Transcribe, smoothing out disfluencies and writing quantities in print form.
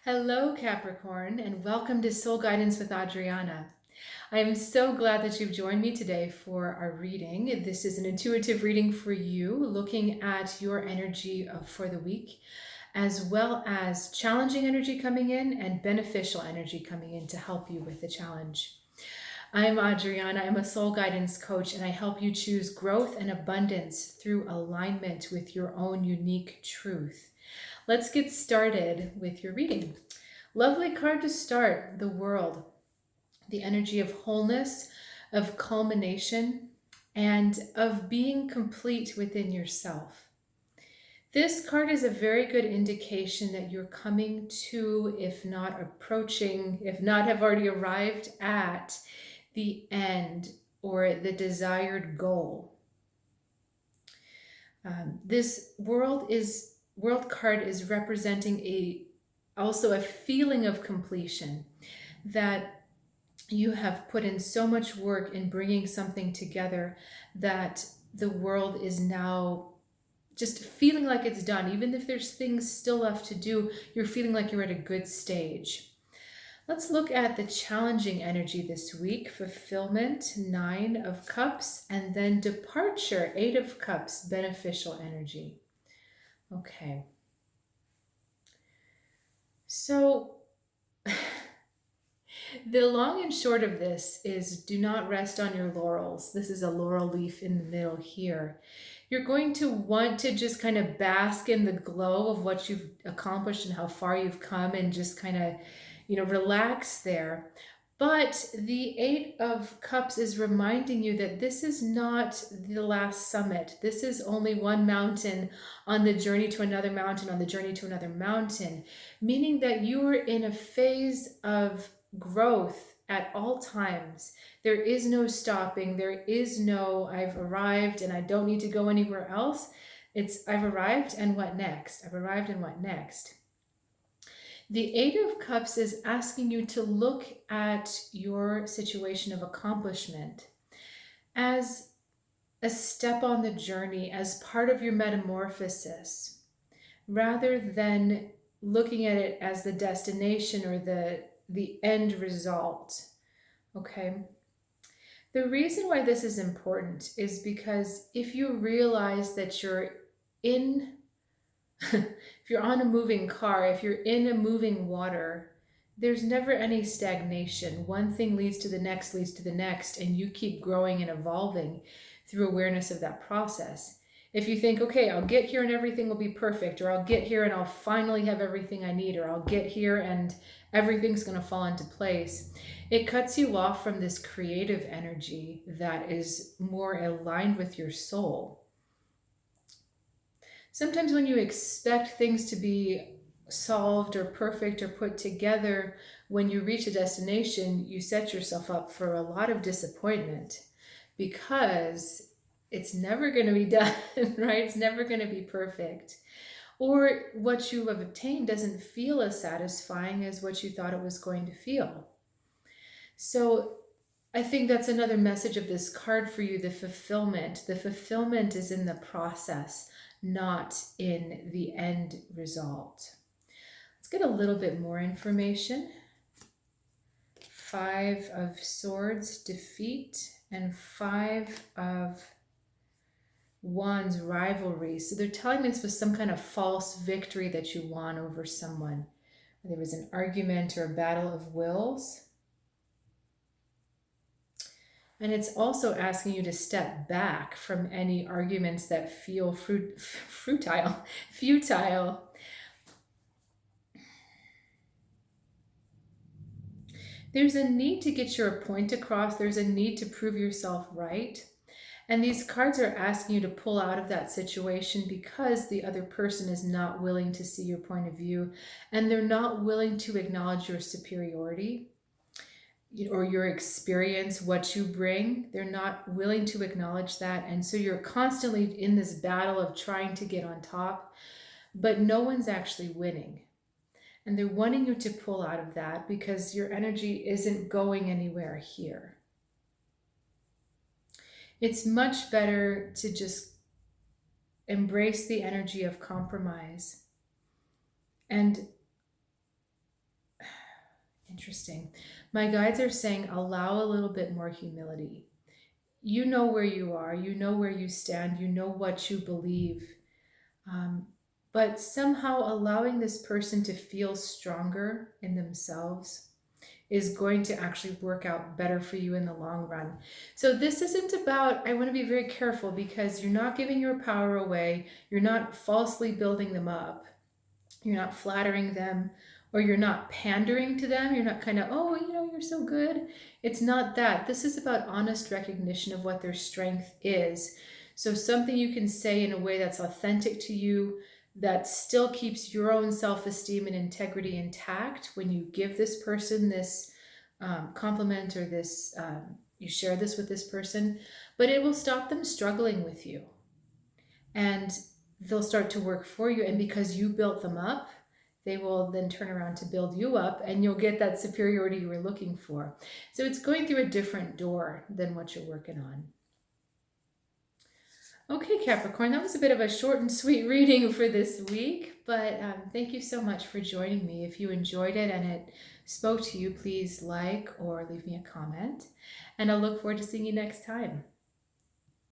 Hello, Capricorn, and welcome to Soul Guidance with Adriana. I am so glad that you've joined me today for our reading. This is an intuitive reading for you, looking at your energy for the week, as well as challenging energy coming in and beneficial energy coming in to help you with the challenge. I'm Adriana. I'm a soul guidance coach, and I help you choose growth and abundance through alignment with your own unique truth. Let's get started with your reading. Lovely card to start, the World. The energy of wholeness, of culmination, and of being complete within yourself. This card is a very good indication that you're coming to, if not approaching, if not have already arrived at the end or the desired goal. This world card is representing also a feeling of completion, that you have put in so much work in bringing something together that the world is now just feeling like it's done. Even if there's things still left to do, you're feeling like you're at a good stage. Let's look at the challenging energy this week. Fulfillment, 9 of Cups, and then departure, 8 of Cups, beneficial energy. Okay. So the long and short of this is, do not rest on your laurels. This is a laurel leaf in the middle here. You're going to want to just kind of bask in the glow of what you've accomplished and how far you've come, and just kind of, relax there. But the 8 of Cups is reminding you that this is not the last summit. This is only one mountain on the journey to another mountain, on the journey to another mountain, meaning that you are in a phase of growth at all times. There is no stopping. There is no, I've arrived and I don't need to go anywhere else. It's, I've arrived and what next? I've arrived and what next? The 8 of Cups is asking you to look at your situation of accomplishment as a step on the journey, as part of your metamorphosis, rather than looking at it as the destination or the end result. Okay? The reason why this is important is because if you realize that you're if you're on a moving car, if you're in a moving water, there's never any stagnation. One thing leads to the next, and you keep growing and evolving through awareness of that process. If you think, okay, I'll get here and everything will be perfect, or I'll get here and I'll finally have everything I need, or I'll get here and everything's going to fall into place, it cuts you off from this creative energy that is more aligned with your soul. Sometimes when you expect things to be solved or perfect or put together, when you reach a destination, you set yourself up for a lot of disappointment, because it's never going to be done, right? It's never going to be perfect. Or what you have obtained doesn't feel as satisfying as what you thought it was going to feel. So I think that's another message of this card for you, the fulfillment. The fulfillment is in the process, not in the end result. Let's get a little bit more information. 5 of Swords, defeat, and 5 of Wands, rivalry. So they're telling me this was some kind of false victory that you won over someone. There was an argument or a battle of wills. And it's also asking you to step back from any arguments that feel futile. There's a need to get your point across. There's a need to prove yourself right. And these cards are asking you to pull out of that situation because the other person is not willing to see your point of view, and they're not willing to acknowledge your superiority or your experience, what you bring. They're not willing to acknowledge that. And so you're constantly in this battle of trying to get on top, but no one's actually winning. And they're wanting you to pull out of that because your energy isn't going anywhere here. It's much better to just embrace the energy of compromise and Interesting. My guides are saying allow a little bit more humility. You know where you are, you know where you stand, you know what you believe. But somehow allowing this person to feel stronger in themselves is going to actually work out better for you in the long run. So this isn't about, I want to be very careful because you're not giving your power away, you're not falsely building them up, you're not flattering them, or you're not pandering to them. You're not kind of, oh, you're so good. It's not that. This is about honest recognition of what their strength is. So something you can say in a way that's authentic to you, that still keeps your own self-esteem and integrity intact when you give this person this compliment or this, you share this with this person, but it will stop them struggling with you. And they'll start to work for you. And because you built them up, they will then turn around to build you up, and you'll get that superiority you were looking for. So it's going through a different door than what you're working on. Okay, Capricorn, that was a bit of a short and sweet reading for this week, but thank you so much for joining me. If you enjoyed it and it spoke to you, please like or leave me a comment, and I'll look forward to seeing you next time.